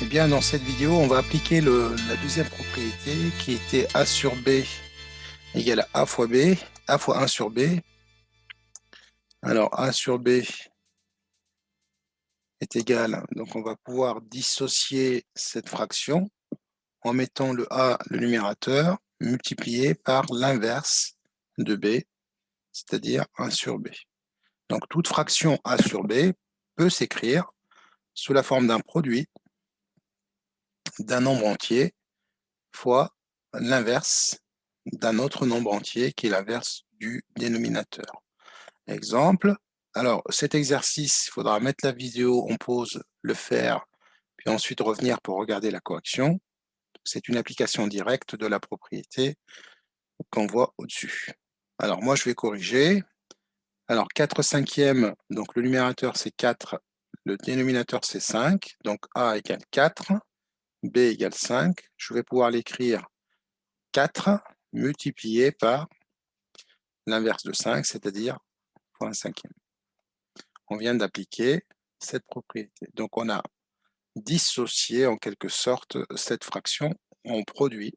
Eh bien, dans cette vidéo, on va appliquer la deuxième propriété qui était A sur B égale A fois B, A fois 1 sur B. Alors, A sur B est égal, donc on va pouvoir dissocier cette fraction en mettant le A, le numérateur, multiplié par l'inverse de B, c'est-à-dire 1 sur B. Donc, toute fraction A sur B peut s'écrire sous la forme d'un produit d'un nombre entier fois l'inverse d'un autre nombre entier qui est l'inverse du dénominateur. Exemple, alors cet exercice, il faudra mettre la vidéo en pause, le faire, puis ensuite revenir pour regarder la correction. C'est une application directe de la propriété qu'on voit au-dessus. Alors moi je vais corriger. Alors 4 cinquièmes, donc le numérateur c'est 4, le dénominateur c'est 5, donc A égale 4, B égale 5. Je vais pouvoir l'écrire 4 multiplié par l'inverse de 5, c'est-à-dire fois 1 cinquième. On vient d'appliquer cette propriété. Donc on a dissocié en quelque sorte cette fraction en produit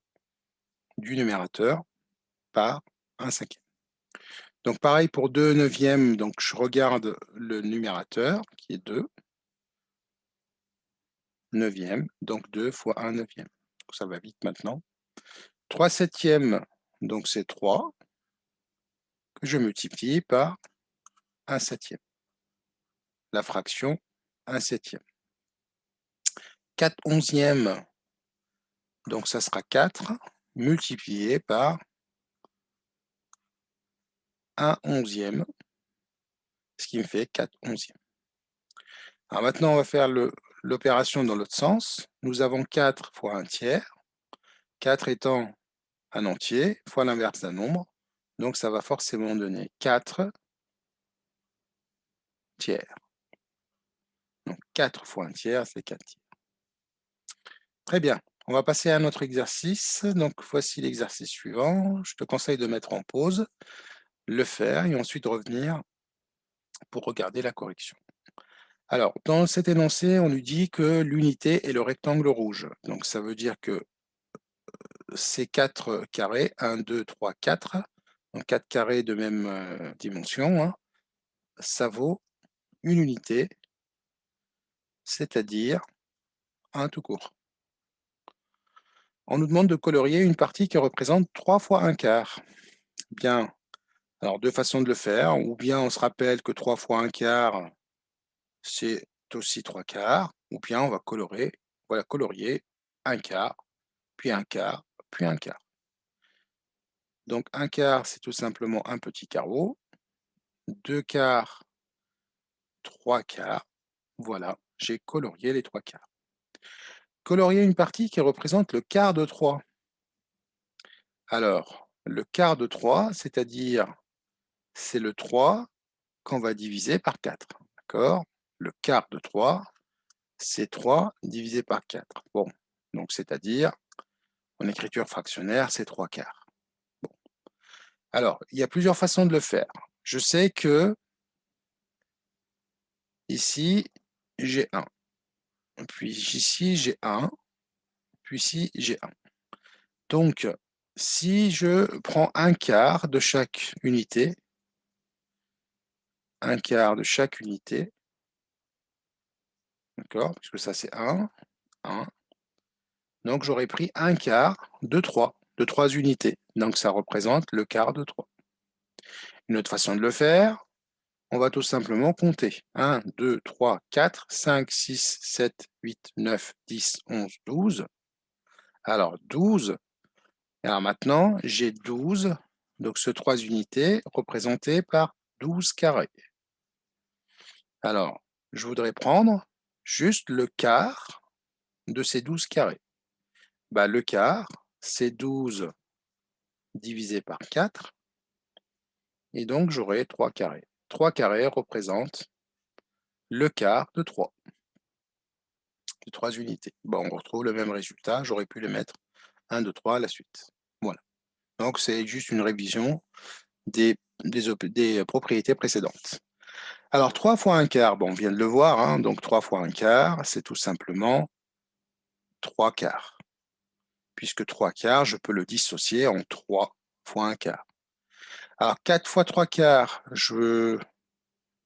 du numérateur par 1 cinquième. Donc pareil pour 2 neuvièmes, donc je regarde le numérateur qui est 2 neuvièmes, donc 2 fois 1 neuvième. Donc ça va vite maintenant. 3 septièmes, donc c'est 3 que je multiplie par 1 septième. La fraction 1 septième. 4 onzièmes, donc ça sera 4 multiplié par 1 onzième, ce qui me fait 4 onzièmes. Alors maintenant, on va faire l'opération dans l'autre sens. Nous avons 4 fois 1 tiers, 4 étant un entier, fois l'inverse d'un nombre. Donc ça va forcément donner 4 tiers. Donc 4 fois 1 tiers, c'est 4 tiers. Très bien. On va passer à un autre exercice. Donc voici l'exercice suivant. Je te conseille de mettre en pause, le faire et ensuite revenir pour regarder la correction. Alors, dans cet énoncé, on nous dit que l'unité est le rectangle rouge. Donc, ça veut dire que ces 4 carrés, 1, 2, 3, 4, donc 4 carrés de même dimension, hein, ça vaut une unité, c'est-à-dire 1 tout court. On nous demande de colorier une partie qui représente 3 fois 1 quart. Bien, alors deux façons de le faire, ou bien on se rappelle que 3 fois 1 quart, c'est aussi 3 quarts, ou bien on va colorier 1 quart, puis 1 quart, puis 1 quart. Donc 1 quart, c'est tout simplement un petit carreau. 2 quarts, 3 quarts. Voilà, j'ai colorié les 3 quarts. Colorier une partie qui représente le quart de 3. Alors, le quart de 3, c'est-à-dire, c'est le 3 qu'on va diviser par 4. D'accord? Le quart de 3, c'est 3 divisé par 4. Bon, donc c'est-à-dire, en écriture fractionnaire, c'est 3 quarts. Bon. Alors, il y a plusieurs façons de le faire. Je sais que ici, j'ai 1. Puis ici, j'ai 1. Puis ici, j'ai 1. Donc, si je prends un quart de chaque unité, un quart de chaque unité, d'accord, puisque ça c'est 1, 1. Donc j'aurais pris un quart de 3 unités. Donc ça représente le quart de 3. Une autre façon de le faire, on va tout simplement compter. 1, 2, 3, 4, 5, 6, 7, 8, 9, 10, 11, 12. Alors 12. Alors maintenant, j'ai 12. Donc ce 3 unités représentées par 12 carrés. Alors, je voudrais prendre juste le quart de ces 12 carrés. Bah, le quart, c'est 12 divisé par 4, et donc j'aurai 3 carrés. 3 carrés représentent le quart de 3 unités. Bon, on retrouve le même résultat, j'aurais pu les mettre 1, 2, 3 à la suite. Voilà. Donc c'est juste une révision des propriétés précédentes. Alors 3 fois 1 quart, bon, on vient de le voir, hein, donc 3 fois 1 quart, c'est tout simplement 3/4. Puisque 3/4, je peux le dissocier en 3 fois 1/4. Alors, 4 fois 3/4,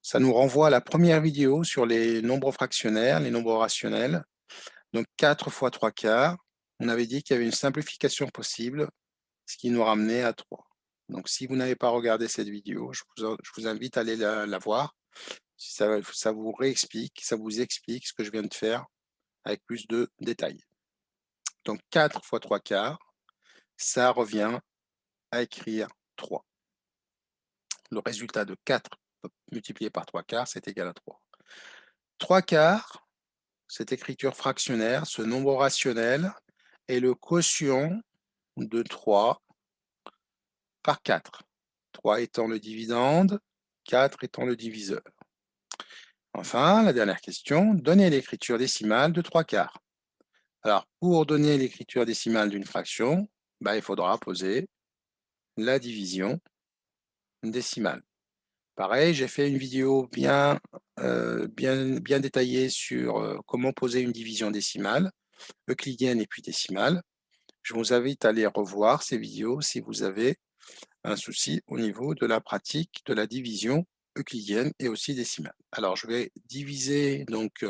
ça nous renvoie à la première vidéo sur les nombres fractionnaires, les nombres rationnels. Donc, 4 fois 3/4, on avait dit qu'il y avait une simplification possible, ce qui nous ramenait à 3. Donc, si vous n'avez pas regardé cette vidéo, je vous invite à aller la voir. Ça vous réexplique, ça vous explique ce que je viens de faire avec plus de détails. Donc, 4 fois 3/4, ça revient à écrire 3. Le résultat de 4 multiplié par 3/4, c'est égal à 3. 3/4, cette écriture fractionnaire, ce nombre rationnel, est le quotient de 3 par 4. 3 étant le dividende, 4 étant le diviseur. Enfin, la dernière question, donnez l'écriture décimale de 3/4. Alors, pour donner l'écriture décimale d'une fraction, il faudra poser la division décimale. Pareil, j'ai fait une vidéo bien détaillée sur comment poser une division décimale, euclidienne et puis décimale. Je vous invite à aller revoir ces vidéos si vous avez un souci au niveau de la pratique de la division euclidienne et aussi décimale. Alors, je vais diviser donc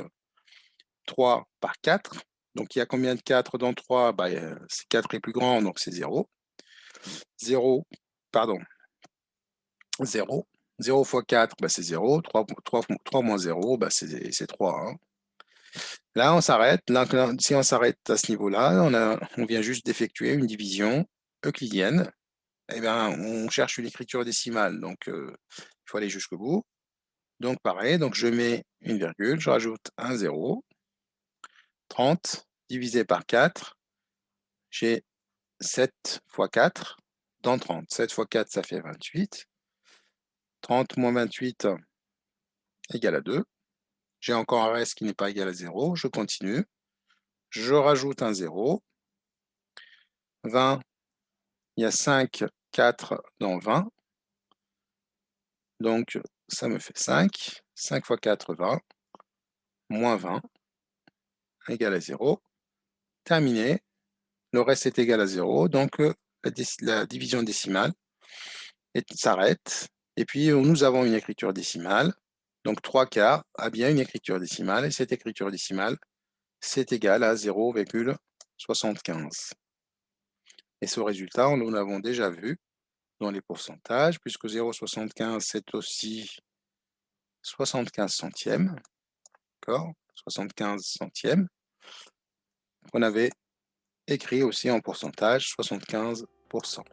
3 par 4. Donc, il y a combien de 4 dans 3 ? 4 est plus grand, donc c'est 0. 0 fois 4, c'est 0. 3 moins 0, c'est 3. Hein. Là, on s'arrête. Si on s'arrête à ce niveau-là, on vient juste d'effectuer une division euclidienne. Eh bien, on cherche une écriture décimale, donc il faut aller jusqu'au bout. Donc, pareil, donc je mets une virgule, je rajoute un 0. 30 divisé par 4, j'ai 7 fois 4 dans 30. 7 fois 4, ça fait 28. 30 moins 28 égale à 2. J'ai encore un reste qui n'est pas égal à 0. Je continue. Je rajoute un 0. 20, il y a 5, 4 dans 20. Donc, ça me fait 5. 5 fois 4, 20. Moins 20 égale à 0. Terminé. Le reste est égal à 0. Donc, la division décimale s'arrête. Et puis, nous avons une écriture décimale. Donc, 3/4 a bien une écriture décimale. Et cette écriture décimale, c'est égal à 0,75. Et ce résultat, nous l'avons déjà vu dans les pourcentages, puisque 0,75, c'est aussi 75 centièmes. D'accord ? 75 centièmes. On avait écrit aussi en pourcentage 75%.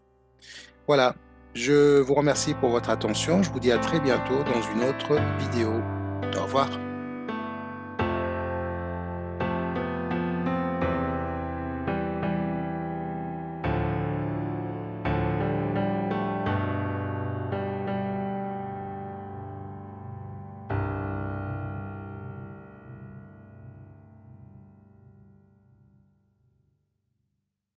Voilà. Je vous remercie pour votre attention. Je vous dis à très bientôt dans une autre vidéo. Au revoir.